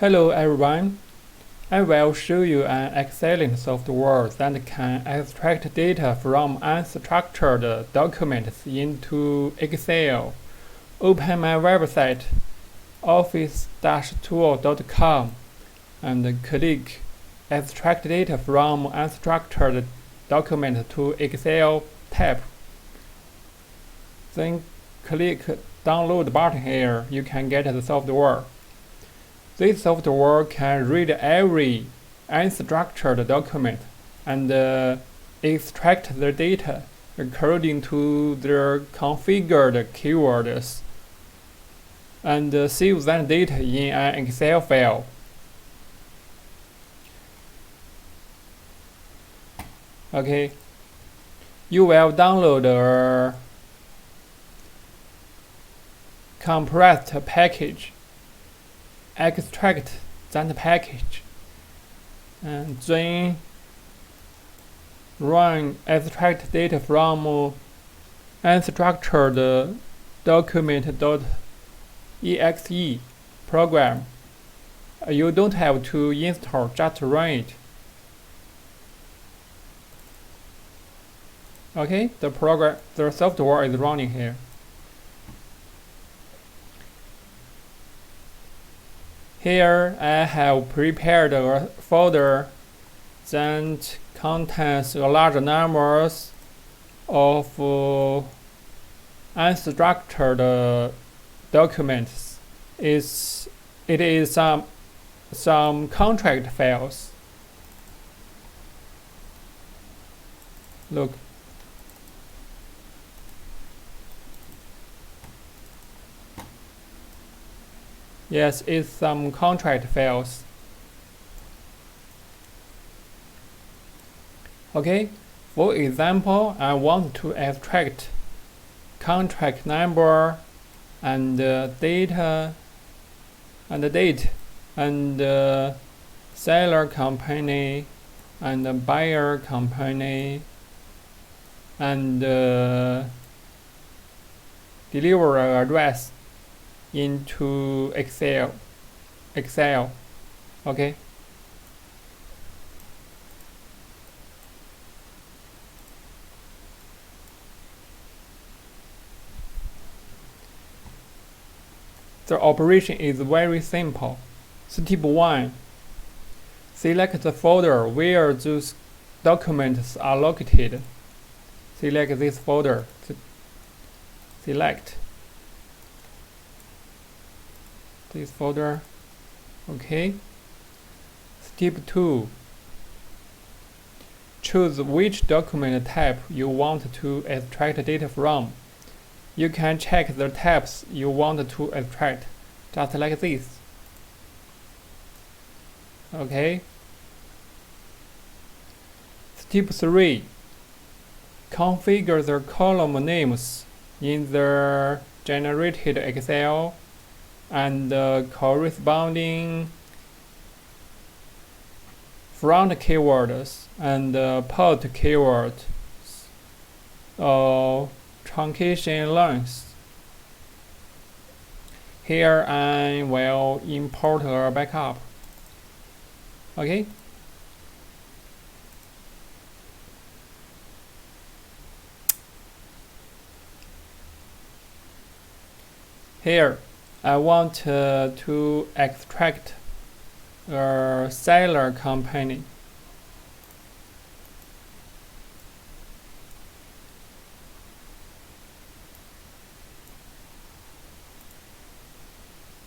Hello everyone, I will show you an excellent software that can extract data from unstructured documents into Excel. Open my website office-tool.com and click Extract data from unstructured document to Excel tab. Then click Download button here. You can get the software. This software can read every unstructured document and extract the data according to their configured keywords and save that data in an Excel file. Okay, you will download a compressed package. Extract that package and then run extract data from unstructured document.exe program. You don't have to install, just run it. Okay, the software is running here. Here I have prepared a folder that contains a large number of unstructured documents. It is some contract files. Look. Yes, it's some contract files. Okay, for example, I want to extract contract number and data and date and seller company and buyer company and delivery address into Excel. Okay. The operation is very simple. Step 1. Select the folder where those documents are located. Select this folder. Select this folder. Okay. Step 2. Choose which document type you want to extract data from. You can check the types you want to extract, just like this. Okay. Step 3. Configure the column names in the generated Excel and corresponding front keywords and port keywords or truncation length. Here I will import a backup. Okay. Here I want to extract a seller company.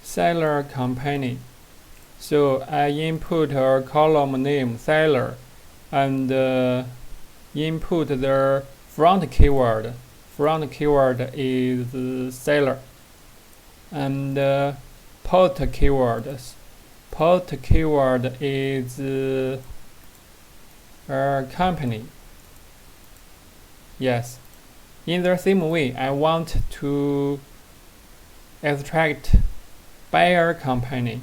Seller company. So I input a column name seller and input the front keyword. Front keyword is seller. And port keywords. Port keyword is a company. Yes. In the same way, I want to extract buyer company.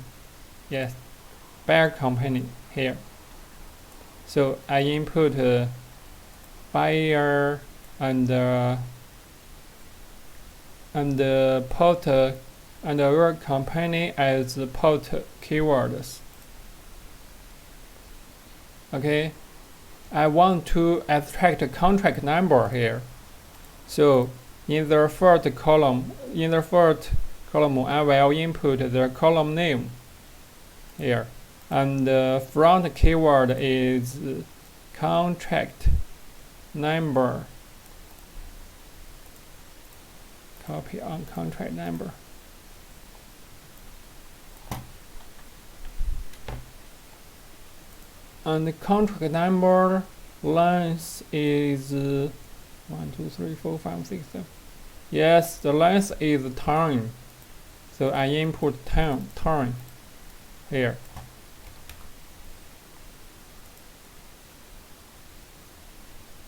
Yes, buyer company here. So I input buyer and port and our company as port keywords. Okay, I want to abstract a contract number here. So in the first column, I will input the column name here, and the front keyword is contract number. Copy on contract number. And the contract number length is 1, 2, 3, 4, 5, 6, 7. Yes, the length is time. So I input time here.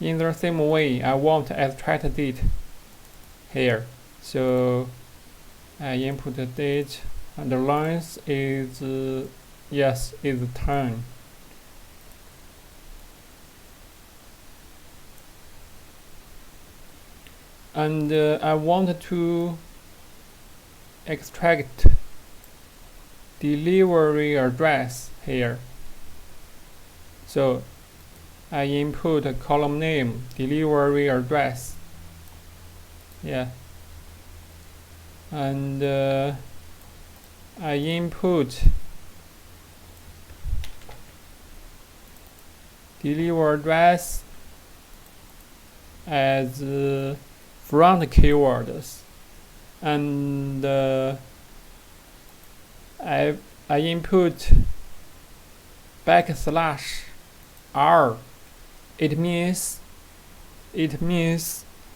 In the same way, I want to abstract date here. So I input the date, and the length is is time. And I want to extract delivery address here. So I input a column name, delivery address. Yeah. And I input delivery address as front keywords, and I input /r. It means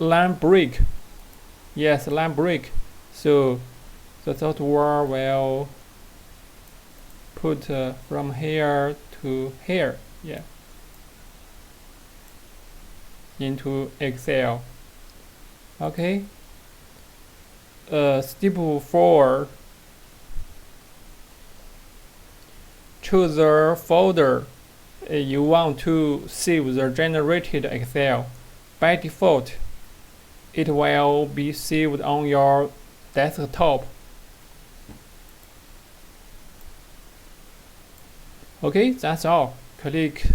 line break. Yes, line break. So the software will put from here to here. Yeah. Into Excel. Okay. Step 4. Choose the folder you want to save the generated Excel. By default, it will be saved on your desktop. Okay, that's all. Click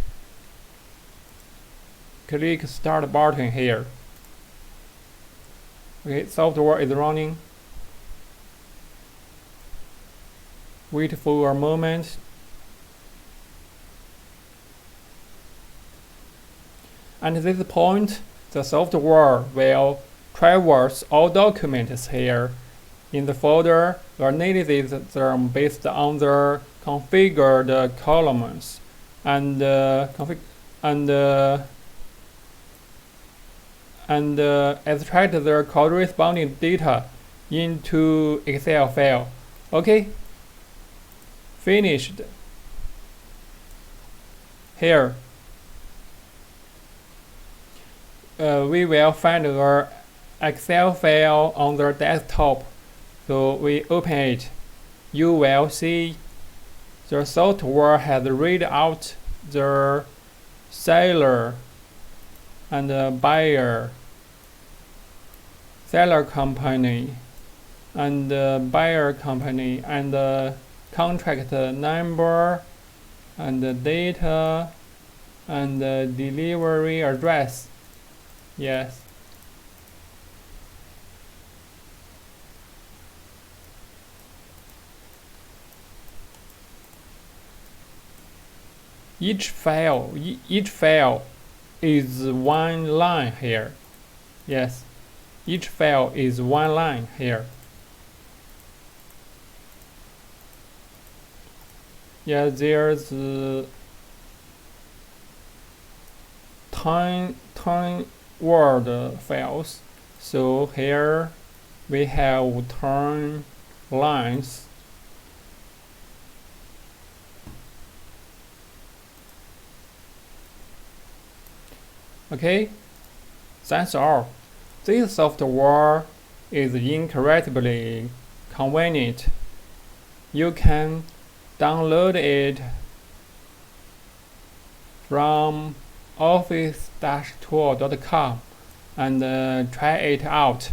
start button here. Okay, software is running. Wait for a moment. At this point, the software will traverse all documents here in the folder, analyze them based on the configured columns, and extract the corresponding data into Excel file. Okay, finished. Here, we will find our Excel file on the desktop. So we open it. You will see the software has read out the seller and buyer, seller company, and buyer company, and contract number, and data, and delivery address. Yes. Each file is one line here. Yes, each file is one line here. Yeah, there's time word files. So here we have time lines. Okay, that's all. This software is incredibly convenient. You can download it from office-tool.com and try it out.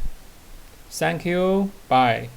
Thank you. Bye.